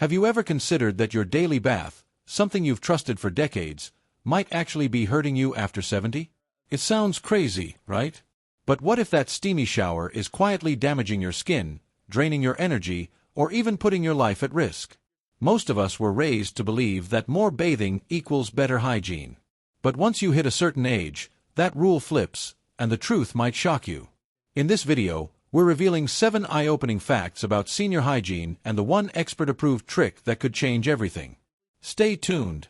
Have you ever considered that your daily bath, something you've trusted for decades, might actually be hurting you after 70? It sounds crazy, right? But what if that steamy shower is quietly damaging your skin, draining your energy, or even putting your life at risk? Most of us were raised to believe that more bathing equals better hygiene. But once you hit a certain age, that rule flips, and the truth might shock you. In this video, we're revealing 7 eye-opening facts about senior hygiene and the one expert-approved trick that could change everything. Stay tuned.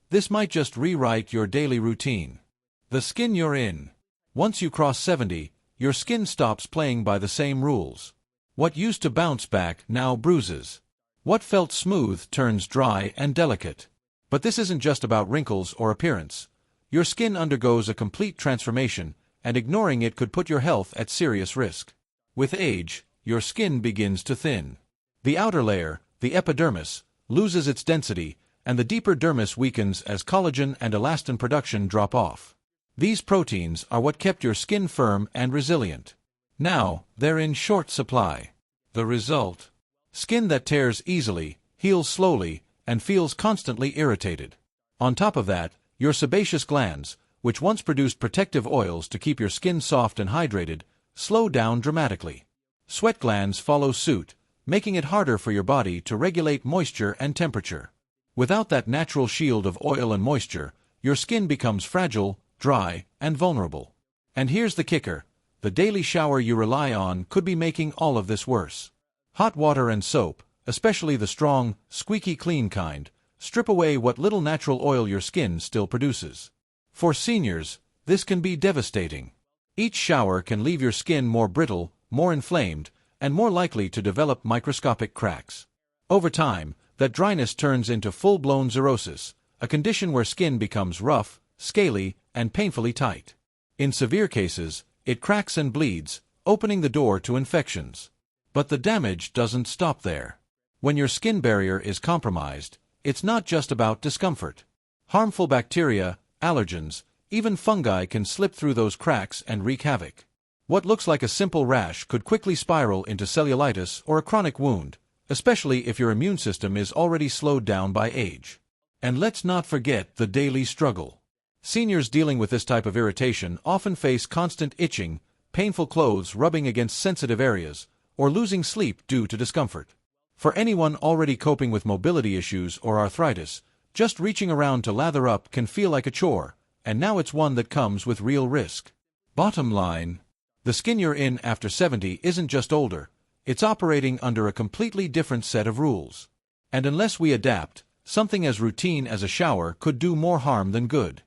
This might just rewrite your daily routine. The skin you're in. Once you cross 70, your skin stops playing by the same rules. What used to bounce back now bruises. What felt smooth turns dry and delicate. But this isn't just about wrinkles or appearance. Your skin undergoes a complete transformation, and ignoring it could put your health at serious risk. With age, your skin begins to thin. The outer layer, the epidermis, loses its density, and the deeper dermis weakens as collagen and elastin production drop off. These proteins are what kept your skin firm and resilient. Now, they're in short supply. The result? Skin that tears easily, heals slowly, and feels constantly irritated. On top of that, your sebaceous glands, which once produced protective oils to keep your skin soft and hydrated, slow down dramatically. Sweat glands follow suit, making it harder for your body to regulate moisture and temperature. Without that natural shield of oil and moisture, your skin becomes fragile, dry, and vulnerable. And here's the kicker: the daily shower you rely on could be making all of this worse. Hot water and soap, especially the strong, squeaky clean kind, strip away what little natural oil your skin still produces. For seniors, this can be devastating. Each shower can leave your skin more brittle, more inflamed, and more likely to develop microscopic cracks. Over time, that dryness turns into full-blown xerosis, a condition where skin becomes rough, scaly, and painfully tight. In severe cases, it cracks and bleeds, opening the door to infections. But the damage doesn't stop there. When your skin barrier is compromised, it's not just about discomfort. Harmful bacteria, allergens, even fungi can slip through those cracks and wreak havoc. What looks like a simple rash could quickly spiral into cellulitis or a chronic wound, especially if your immune system is already slowed down by age. And let's not forget the daily struggle. Seniors dealing with this type of irritation often face constant itching, painful clothes rubbing against sensitive areas, or losing sleep due to discomfort. For anyone already coping with mobility issues or arthritis, just reaching around to lather up can feel like a chore, and now it's one that comes with real risk. Bottom line: the skin you're in after 70 isn't just older, it's operating under a completely different set of rules. And unless we adapt, something as routine as a shower could do more harm than good.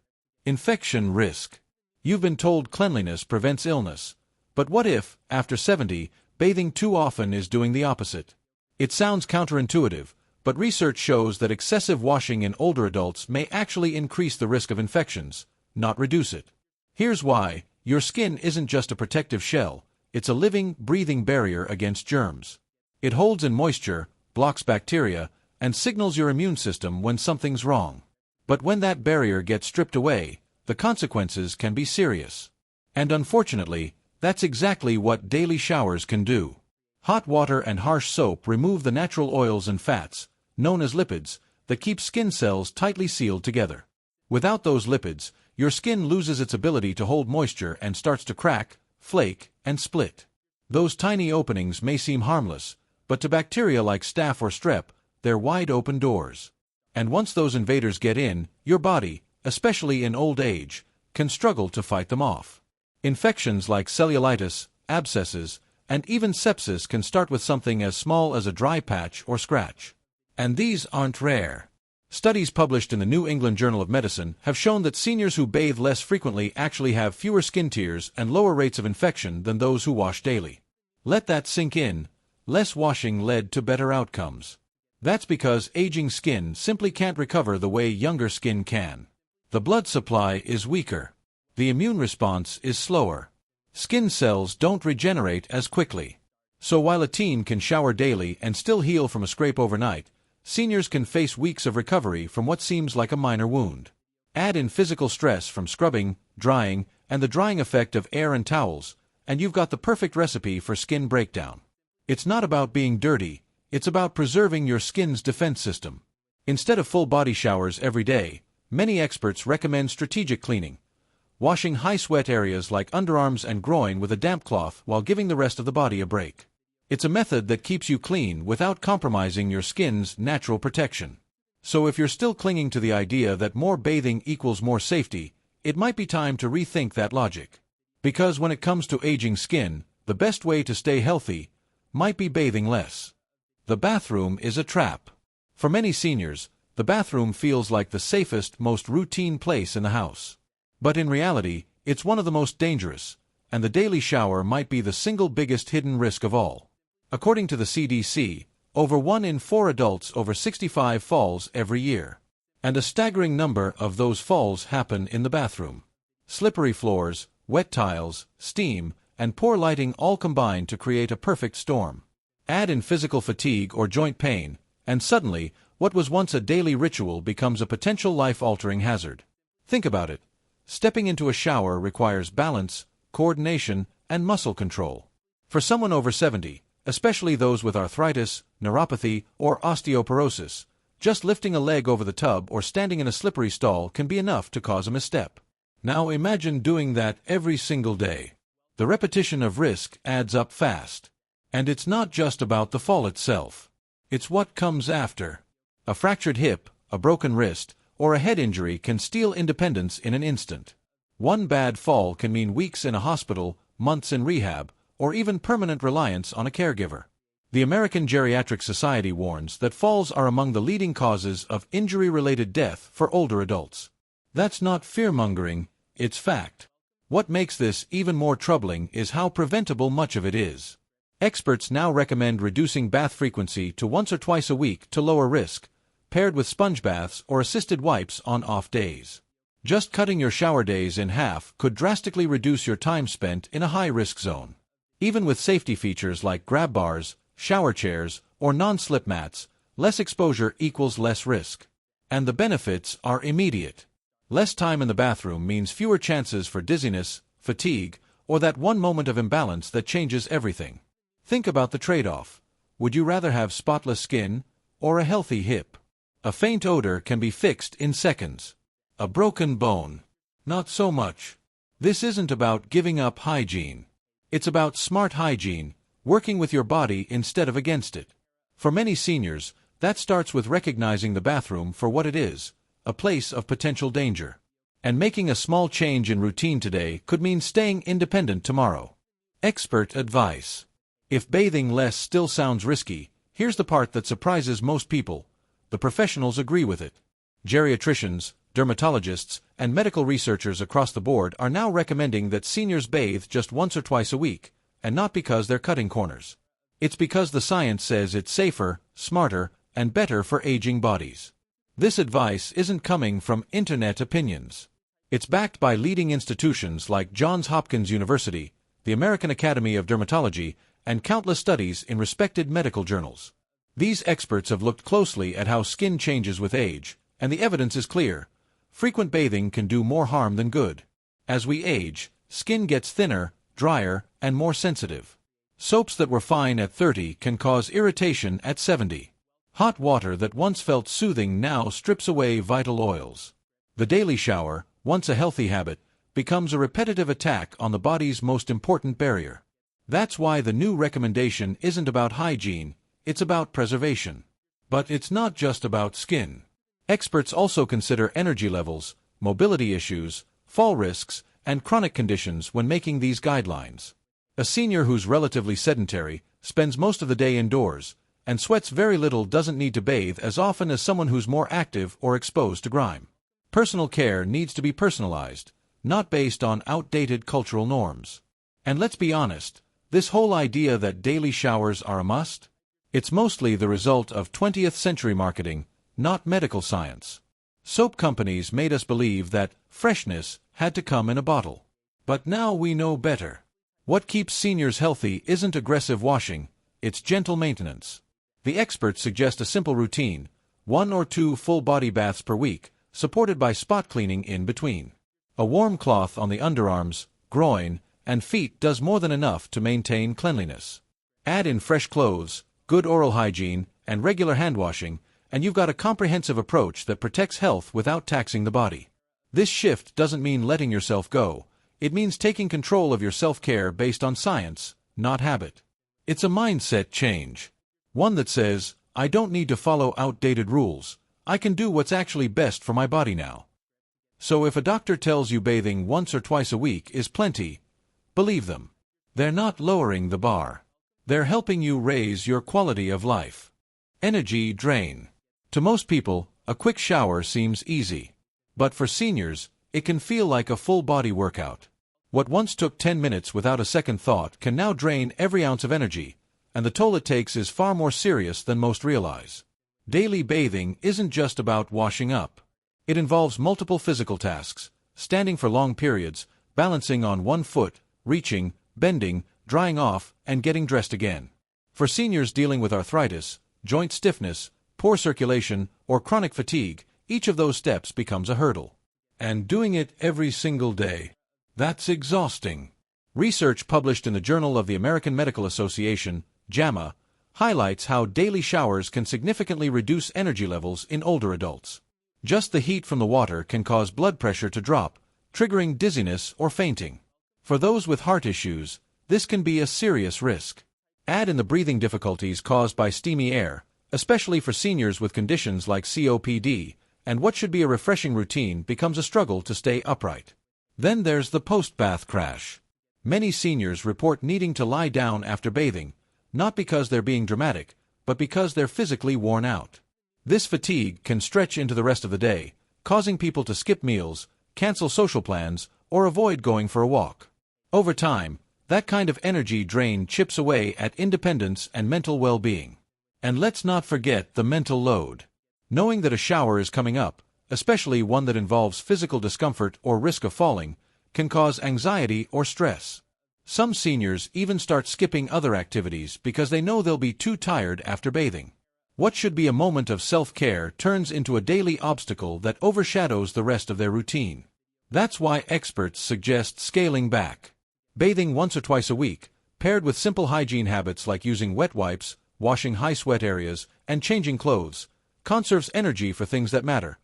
Infection risk. You've been told cleanliness prevents illness. But what if, after 70, bathing too often is doing the opposite? It sounds counterintuitive, but research shows that excessive washing in older adults may actually increase the risk of infections, not reduce it. Here's why: your skin isn't just a protective shell, it's a living, breathing barrier against germs. It holds in moisture, blocks bacteria, and signals your immune system when something's wrong. But when that barrier gets stripped away, the consequences can be serious. And unfortunately, that's exactly what daily showers can do. Hot water and harsh soap remove the natural oils and fats, known as lipids, that keep skin cells tightly sealed together. Without those lipids, your skin loses its ability to hold moisture and starts to crack, flake, and split. Those tiny openings may seem harmless, but to bacteria like staph or strep, they're wide open doors. And once those invaders get in, your body, especially in old age, can struggle to fight them off. Infections like cellulitis, abscesses, and even sepsis can start with something as small as a dry patch or scratch. And these aren't rare. Studies published in the New England Journal of Medicine have shown that seniors who bathe less frequently actually have fewer skin tears and lower rates of infection than those who wash daily. Let that sink in. Less washing led to better outcomes. That's because aging skin simply can't recover the way younger skin can. The blood supply is weaker. The immune response is slower. Skin cells don't regenerate as quickly. So while a teen can shower daily and still heal from a scrape overnight, seniors can face weeks of recovery from what seems like a minor wound. Add in physical stress from scrubbing, drying, and the drying effect of air and towels, and you've got the perfect recipe for skin breakdown. It's not about being dirty, It's about preserving your skin's defense system. Instead of full body showers every day, many experts recommend strategic cleaning, washing high-sweat areas like underarms and groin with a damp cloth while giving the rest of the body a break. It's a method that keeps you clean without compromising your skin's natural protection. So if you're still clinging to the idea that more bathing equals more safety, it might be time to rethink that logic. Because when it comes to aging skin, the best way to stay healthy might be bathing less. The bathroom is a trap. For many seniors, the bathroom feels like the safest, most routine place in the house. But in reality, it's one of the most dangerous, and the daily shower might be the single biggest hidden risk of all. According to the CDC, over 1 in 4 adults over 65 falls every year. And a staggering number of those falls happen in the bathroom. Slippery floors, wet tiles, steam, and poor lighting all combine to create a perfect storm. Add in physical fatigue or joint pain, and suddenly, what was once a daily ritual becomes a potential life-altering hazard. Think about it. Stepping into a shower requires balance, coordination, and muscle control. For someone over 70, especially those with arthritis, neuropathy, or osteoporosis, just lifting a leg over the tub or standing in a slippery stall can be enough to cause a misstep. Now imagine doing that every single day. The repetition of risk adds up fast. And it's not just about the fall itself. It's what comes after. A fractured hip, a broken wrist, or a head injury can steal independence in an instant. One bad fall can mean weeks in a hospital, months in rehab, or even permanent reliance on a caregiver. The American Geriatric Society warns that falls are among the leading causes of injury-related death for older adults. That's not fear-mongering, it's fact. What makes this even more troubling is how preventable much of it is. Experts now recommend reducing bath frequency to once or twice a week to lower risk, paired with sponge baths or assisted wipes on off days. Just cutting your shower days in half could drastically reduce your time spent in a high-risk zone. Even with safety features like grab bars, shower chairs, or non-slip mats, less exposure equals less risk. And the benefits are immediate. Less time in the bathroom means fewer chances for dizziness, fatigue, or that one moment of imbalance that changes everything. Think about the trade-off. Would you rather have spotless skin or a healthy hip? A faint odor can be fixed in seconds. A broken bone? Not so much. This isn't about giving up hygiene. It's about smart hygiene, working with your body instead of against it. For many seniors, that starts with recognizing the bathroom for what it is, a place of potential danger. And making a small change in routine today could mean staying independent tomorrow. Expert advice. If bathing less still sounds risky, here's the part that surprises most people. The professionals agree with it. Geriatricians, dermatologists, and medical researchers across the board are now recommending that seniors bathe just once or twice a week, and not because they're cutting corners. It's because the science says it's safer, smarter, and better for aging bodies. This advice isn't coming from internet opinions. It's backed by leading institutions like Johns Hopkins University, the American Academy of Dermatology, and countless studies in respected medical journals. These experts have looked closely at how skin changes with age, and the evidence is clear. Frequent bathing can do more harm than good. As we age, skin gets thinner, drier, and more sensitive. Soaps that were fine at 30 can cause irritation at 70. Hot water that once felt soothing now strips away vital oils. The daily shower, once a healthy habit, becomes a repetitive attack on the body's most important barrier. That's why the new recommendation isn't about hygiene, it's about preservation. But it's not just about skin. Experts also consider energy levels, mobility issues, fall risks, and chronic conditions when making these guidelines. A senior who's relatively sedentary, spends most of the day indoors, and sweats very little doesn't need to bathe as often as someone who's more active or exposed to grime. Personal care needs to be personalized, not based on outdated cultural norms. And let's be honest, this whole idea that daily showers are a must? It's mostly the result of 20th century marketing, not medical science. Soap companies made us believe that freshness had to come in a bottle. But now we know better. What keeps seniors healthy isn't aggressive washing, it's gentle maintenance. The experts suggest a simple routine, 1 or 2 full body baths per week, supported by spot cleaning in between. A warm cloth on the underarms, groin, and feet does more than enough to maintain cleanliness. Add in fresh clothes, good oral hygiene, and regular hand washing, and you've got a comprehensive approach that protects health without taxing the body. This shift doesn't mean letting yourself go. It means taking control of your self-care based on science, not habit. It's a mindset change. One that says, I don't need to follow outdated rules. I can do what's actually best for my body now. So if a doctor tells you bathing once or twice a week is plenty, believe them. They're not lowering the bar. They're helping you raise your quality of life. Energy drain. To most people, a quick shower seems easy. But for seniors, it can feel like a full-body workout. What once took 10 minutes without a second thought can now drain every ounce of energy, and the toll it takes is far more serious than most realize. Daily bathing isn't just about washing up. It involves multiple physical tasks, standing for long periods, balancing on one foot, reaching, bending, drying off, and getting dressed again. For seniors dealing with arthritis, joint stiffness, poor circulation, or chronic fatigue, each of those steps becomes a hurdle. And doing it every single day. That's exhausting. Research published in the Journal of the American Medical Association, JAMA, highlights how daily showers can significantly reduce energy levels in older adults. Just the heat from the water can cause blood pressure to drop, triggering dizziness or fainting. For those with heart issues, this can be a serious risk. Add in the breathing difficulties caused by steamy air, especially for seniors with conditions like COPD, and what should be a refreshing routine becomes a struggle to stay upright. Then there's the post-bath crash. Many seniors report needing to lie down after bathing, not because they're being dramatic, but because they're physically worn out. This fatigue can stretch into the rest of the day, causing people to skip meals, cancel social plans, or avoid going for a walk. Over time, that kind of energy drain chips away at independence and mental well-being. And let's not forget the mental load. Knowing that a shower is coming up, especially one that involves physical discomfort or risk of falling, can cause anxiety or stress. Some seniors even start skipping other activities because they know they'll be too tired after bathing. What should be a moment of self-care turns into a daily obstacle that overshadows the rest of their routine. That's why experts suggest scaling back. Bathing once or twice a week, paired with simple hygiene habits like using wet wipes, washing high sweat areas, and changing clothes, conserves energy for things that matter.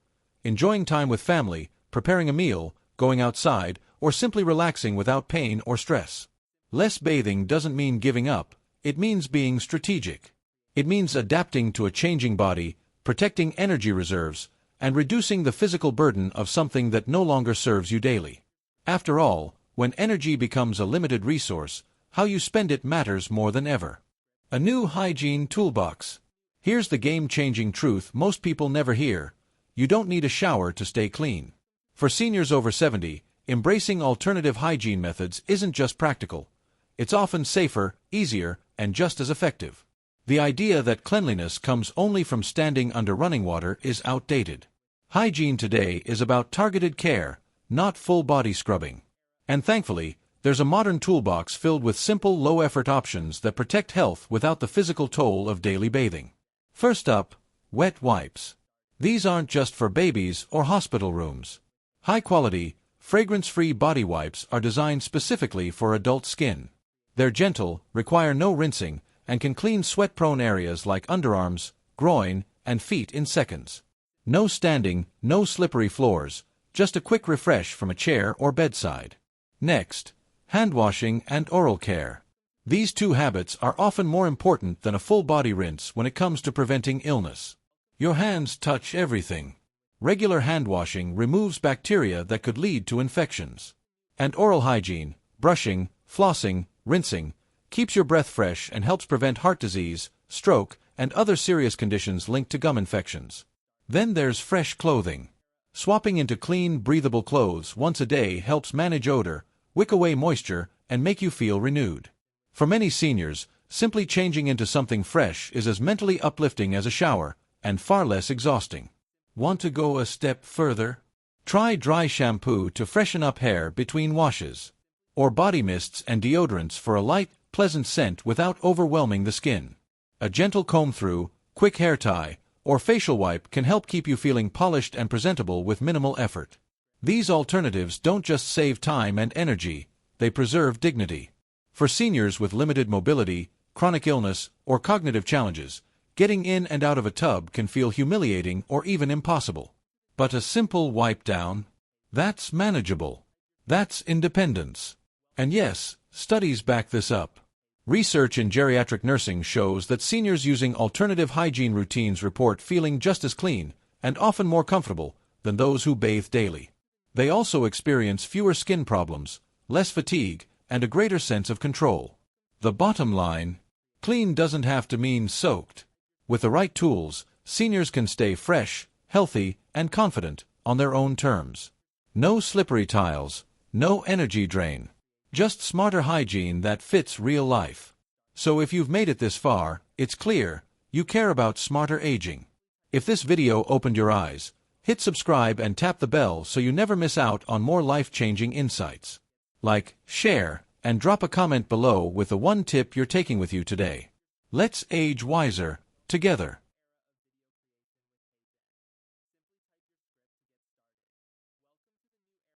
Enjoying time with family, preparing a meal, going outside, or simply relaxing without pain or stress. Less bathing doesn't mean giving up, it means being strategic. It means adapting to a changing body, protecting energy reserves, and reducing the physical burden of something that no longer serves you daily. After all, when energy becomes a limited resource, how you spend it matters more than ever. A new hygiene toolbox. Here's the game-changing truth most people never hear. You don't need a shower to stay clean. For seniors over 70, embracing alternative hygiene methods isn't just practical. It's often safer, easier, and just as effective. The idea that cleanliness comes only from standing under running water is outdated. Hygiene today is about targeted care, not full-body scrubbing. And thankfully, there's a modern toolbox filled with simple, low-effort options that protect health without the physical toll of daily bathing. First up, wet wipes. These aren't just for babies or hospital rooms. High-quality, fragrance-free body wipes are designed specifically for adult skin. They're gentle, require no rinsing, and can clean sweat-prone areas like underarms, groin, and feet in seconds. No standing, no slippery floors, just a quick refresh from a chair or bedside. Next, hand washing and oral care. These two habits are often more important than a full-body rinse when it comes to preventing illness. Your hands touch everything. Regular hand washing removes bacteria that could lead to infections. And oral hygiene, brushing, flossing, rinsing, keeps your breath fresh and helps prevent heart disease, stroke, and other serious conditions linked to gum infections. Then there's fresh clothing. Swapping into clean, breathable clothes once a day helps manage odor, wick away moisture, and make you feel renewed. For many seniors, simply changing into something fresh is as mentally uplifting as a shower, and far less exhausting. Want to go a step further? Try dry shampoo to freshen up hair between washes. Or body mists and deodorants for a light, pleasant scent without overwhelming the skin. A gentle comb-through, quick hair tie, or facial wipe can help keep you feeling polished and presentable with minimal effort. These alternatives don't just save time and energy, they preserve dignity. For seniors with limited mobility, chronic illness, or cognitive challenges, getting in and out of a tub can feel humiliating or even impossible. But a simple wipe down? That's manageable. That's independence. And yes, studies back this up. Research in geriatric nursing shows that seniors using alternative hygiene routines report feeling just as clean, and often more comfortable, than those who bathe daily. They also experience fewer skin problems, less fatigue, and a greater sense of control. The bottom line: clean doesn't have to mean soaked. With the right tools, seniors can stay fresh, healthy, and confident on their own terms. No slippery tiles, no energy drain. Just smarter hygiene that fits real life. So if you've made it this far, it's clear you care about smarter aging. If this video opened your eyes, hit subscribe and tap the bell so you never miss out on more life-changing insights. Like, share, and drop a comment below with the one tip you're taking with you today. Let's age wiser, together.